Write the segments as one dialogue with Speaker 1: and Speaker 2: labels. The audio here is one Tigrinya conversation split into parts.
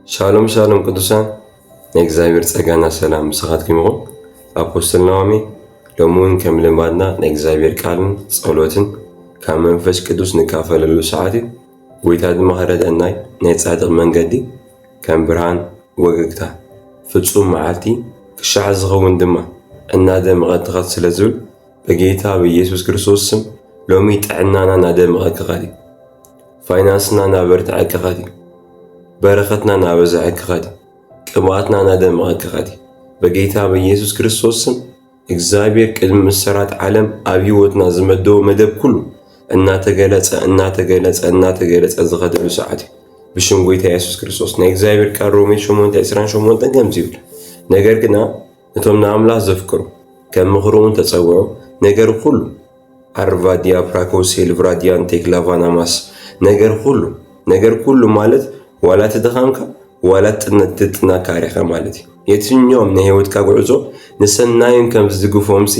Speaker 1: ሻሎም ሻሎም ቅዱሳን ናይ እግዚአብሔር ጸጋና ሰላም ምስኻትኩም ይኹን። አፖስትል ናኦሚ ሎሙን ከም ልማድና ናይ እግዚአብሔር ቃልን ጸሎትን ካብ መንፈስ ቅዱስ ንካፈለሉ ሰዓት ጎይታ ድማ ከረደአናይ ናይ ጻድቕ መንገዲ ከም ብርሃን ወገግታ ፍጹም መዓልቲ ክሻዕ ዝኸውን ድማ እናደመቐ ትኸት ስለ ዝብል በጌታ በኢየሱስ ክርስቶስ ስም ሎሚ ጥዕናና እናደመቐ ክኸድ ፋይናንስና እናበርትዐ ክኸድ በረከትና ናበዛዕ ክኸድ ቅባትና ናደመቐ ክኸድ በጌታ በኢየሱስ ክርስቶስ ስም እግዚአብሔር ቅድሚ መሰራት ዓለም ኣብ ህይወትና ዝመደቦ መደብ ኩሉ እናተገለጸ ዝኸደሉ ሰዓት ብሽም ጎይታ ኢየሱስ ክርስቶስ ናይ እግዚአብሔር ቃል ሮሜ 8:28 ከምዚ ይብል ነገር ግና እቶም ንኣምላኽ ዘፍቅሩ ከም ምኽሮውን ተጸውዑ ነገር ሁሉ አርቫዲያ ፕራኮስ ሴልቭራዲያን ቴክላቫናማስ ነገር ሁሉ ማለት ዋላ ተደኻምካ ዋላ ትጥናካሪኻ ማለት የትኛውም ናይ ህይወትካ ጉዕዞ ንሰናይን ከም ዝግፎምሲ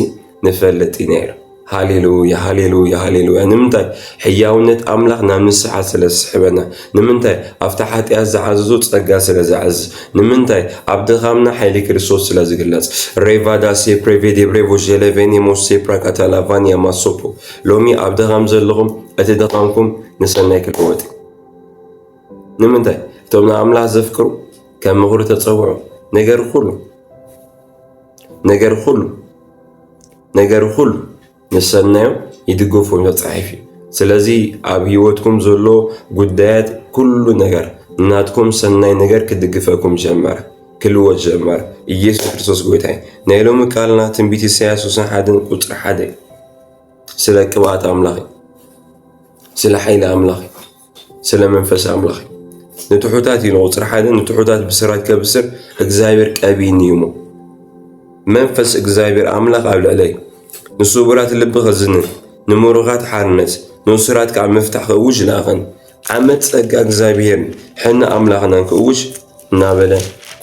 Speaker 1: ንፈልጥ ነይሩ። ሃሌሉያ ሃሌሉያ ሃሌሉያ። ንምንታይ ሕያውነት ኣምላኽ ናብ ንስሓ ስለ ዝስሕበና፣ ንምንታይ ኣብታ ሓጢኣት ዝዓዘዞ ጸጋ ስለ ዝዓዝዝ፣ ንምንታይ ኣብ ድኻምና ሓይሊ ክርስቶስ ስለ ዝግለጽ። ሬቫዳ ሴፕሬቬዴ ብሬቮ ጀለቬኒ ሞሴ ፕራካታላቫንያ ማሶፖ ሎሚ ኣብ ድኻም ዘለኹም እቲ ድኻምኩም ንሰናይ ክልወጥ ንምንታይ እቶም ንኣምላኽ ዘፍቅሩ ከም ምኽሩ ተጸውዑ ነገር ሁሉ ንሰናዮም ይድገፎም ተጻሒፍ እዩ። ስለዚ ኣብ ህይወትኩም ዘሎ ጉዳያት ኩሉ ነገር እናትኩም ሰናይ ነገር ክድግፈኩም ጀመረ ክልወጥ ጀመረ። ኢየሱስ ክርስቶስ ጎይታ ናይ ሎሚ ቃልና ትንቢት ኢሳይያስ 61:1 ስለ ቅብኣት ኣምላኽ፣ ስለ ሓይሊ ኣምላኽ፣ ስለ መንፈስ ኣምላኽ ንትሑታት ኢሉ ቁፅሪ 1 ንትሑታት ብስራት ከብስር እግዚአብሔር ቀቢኒ እሞ መንፈስ እግዚአብሔር ኣምላኽ ኣብ ልዕለይ ንስውራት ልቢ ኸዝንን ንምሩኻት ሓርነት ንስራት ካብ መፍታሕ ክእውጅ ላኸን ዓመት ጸጋ እግዚአብሔር ሕና ኣምላኽናን ክእውጅ እናበለ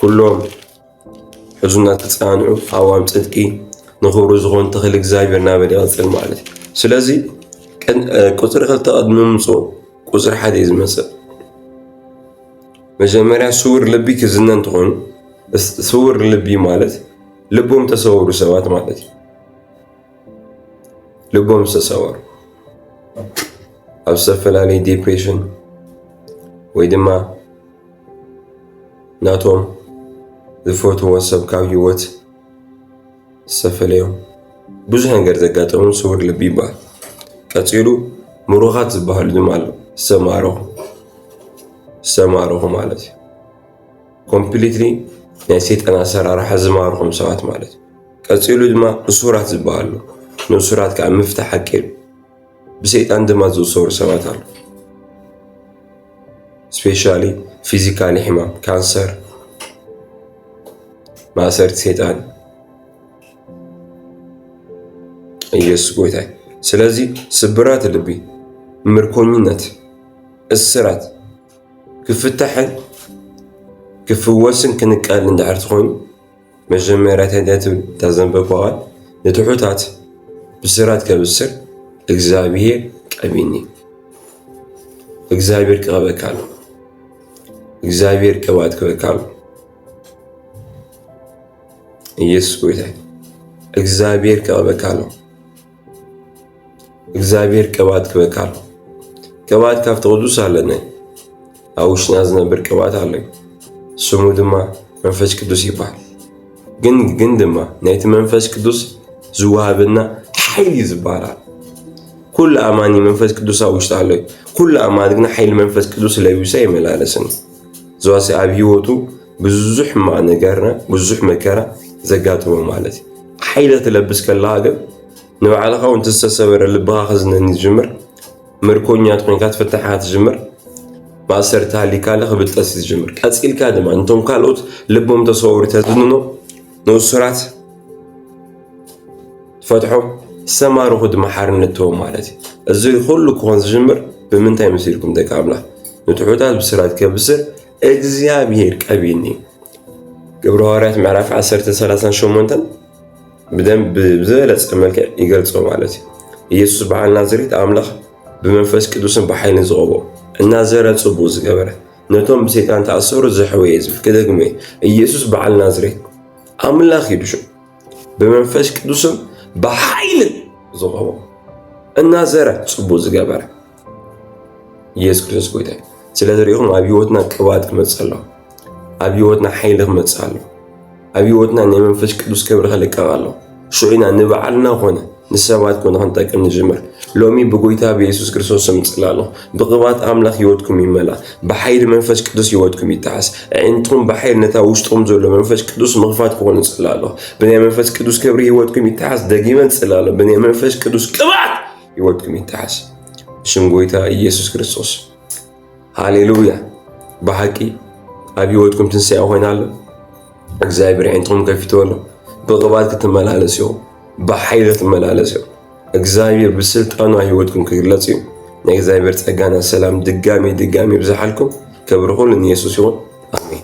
Speaker 1: ኩሎም ሕዙና ተጻንዑ ኣዋም ጽድቂ ንኽብሩ ዝኾን ተኽል እግዚአብሔር እናበለ ይቐጽል ማለት እዩ። ስለዚ ቁፅሪ 2 ቀድሚ ምምፅኡ ቁፅሪ 1 እዩ ዝመጽእ። መጀመሪያ ስውር ልቢ ክዝነ እንትኾኑ ስውር ልቢ ማለት ልቦም ተሰወሩ ሰባት ማለት እዩ። ልቦም ተሰወሩ ኣብ ዝተፈላለዩ ዲፕሬሽን ወይ ድማ ናቶም ዝፈትዎ ሰብ ካብ ህይወት ዝተፈለዮም ብዙሕ ነገር ዘጋጠሙ ስውር ልቢ ይበሃል። ቀፂሉ ምሩኻት ዝበሃሉ ድማ ኣሎ ዝተማረኹ ማለት እዩ። ኮምፕሊትሊ ናይ ሰይጣን ኣሰራርሓ ዝማርኹም ሰባት ማለት እዩ። ቀፂሉ ድማ እሱራት ዝበሃሉ ንእሱራት ከዓ ምፍታሕ ሓቂሉ ብሰይጣን ድማ ዝእሰሩ ሰባት ኣሉ። ስፔሻሊ ፊዚካሊ ሕማም ካንሰር ማእሰርቲ ሰይጣን ኢየሱስ ጎይታ። ስለዚ ስብራት ልቢ፣ ምርኮኝነት፣ እስራት ክፍታሕን ክፍወስን ክንቃል እንዳሕር ትኾኑ መጀመርያ ተዳትብል ታዘንበብኳ ቃል ንትሑታት ብስራት ከብስር እግዚአብሔር ቀቢኒ እግዚአብሔር ቅበካሉ እግዚአብሔር ቅባት ክበካሉ ኢየሱስ ጎይታ እግዚአብሔር ቅበካሉ እግዚአብሔር ቅባት ክበካሉ ቅባት ካብቲ ቅዱስ ኣለና ኣብ ውሽጥና ዝነብር ቅባት ኣሎ ስሙ ድማ መንፈስ ቅዱስ ይበሃል። ግን ድማ ናይቲ መንፈስ ቅዱስ ዝወሃበና ሓይሊ ዝበሃል ኩሉ ኣማኒ መንፈስ ቅዱስ ኣብ ውሽጡ ኣሎ። ኩሉ ኣማኒ ግን ሓይሊ መንፈስ ቅዱስ ለቢሳ ይመላለስን ዝዋሲ ኣብ ህይወቱ ብዙሕ ሕማቕ ነገርና ብዙሕ መከራ ዘጋጥሞ ማለት እዩ። ሓይሊ ትለብስ ከለኻ ግን ንባዕልኻ እውን ተሰሰበረ ልብኻ ክዝነኒ ዝጅምር ምርኮኛት ኮይንካ ትፍታሕካ ትጅምር ማእሰርቲ ሃሊካለ ክብጠስ ዝጅምር ቀፂልካ ድማ እንቶም ካልኦት ልቦም ተሰውሩ ተዝንኖ ንእሱራት ትፈትሖም ዝተማርኹ ድማ ሓርነት ትቦም ማለት እዩ። እዚ ኩሉ ክኾን ዝጅምር ብምንታይ መሲልኩም ደቂ ኣምላኽ ንትሑታት ብስራት ከብስር እግዚአብሔር ቀቢኒ ግብረ ሐዋርያት ምዕራፍ 10:38 ብደንብ ብዝበለፀ መልክዕ ይገልጾ ማለት እዩ። ኢየሱስ በዓል ናዝሬት ኣምላኽ ብመንፈስ ቅዱስን ብሓይልን ዝቐብኦ እናዘረ ጽቡቕ ዝገበረ ነቶም ብሰይጣን ተኣሰሩ ዘሕወየ ዝብል ክደግሞ ኢየሱስ በዓል ናዝሬት ኣምላኽ ኢሉ ሽሙ ብመንፈስ ቅዱስም ብሓይልን ዝቐቦ እናዘረ ጽቡቕ ዝገበረ ኢየሱስ ክርስቶስ ጎይታ እዩ። ስለዝሪኢኹም ኣብ ህይወትና ቅባት ክመጽእ ኣሎ፣ ኣብ ህይወትና ሓይሊ ክመጽእ ኣሎ፣ ኣብ ህይወትና ናይ መንፈስ ቅዱስ ክብሪ ክልቀቕ ኣሎ። ሽዑና ንበዓልና ኮነ ንሰባት ኮነ ክንጠቅም ንጅምር። ሎሚ ብጎይታ ብኢየሱስ ክርስቶስ ስም ጽላ ኣሎ። ብቅባት ኣምላኽ ህይወትኩም ይመልእ፣ ብሓይሊ መንፈስ ቅዱስ ህይወትኩም ይተሓስ። ኣዒንትኩም ብሓይሊ ነታ ውሽጥኩም ዘሎ መንፈስ ቅዱስ ምኽፋት ክኾኑ ጽላ ኣሎ። ብናይ መንፈስ ቅዱስ ክብሪ ህይወትኩም ይተሓስ። ደጊመን ጽላ ኣሎ፣ ብናይ መንፈስ ቅዱስ ቅባት ህይወትኩም ይተሓስ። ሽም ጎይታ ኢየሱስ ክርስቶስ ሃሌሉያ። ብሓቂ ኣብ ህይወትኩም ትንሣኤ ኮይና ኣሎ። እግዚአብሔር ዒንትኩም ከፊቱ ኣሎ። ብቅባት ክትመላለስ ኢኹም፣ ብሓይሊ ክትመላለስ ኢኹም። እግዚአብሔር ብስልጣኑ ህይወትኩም ክግለጽ እዩ። ናይ እግዚአብሔር ጸጋና ሰላም ድጋሚ ብዝሓልኩም ክብሪ ኩሉ ንኢየሱስ ይኹን። ኣሜን።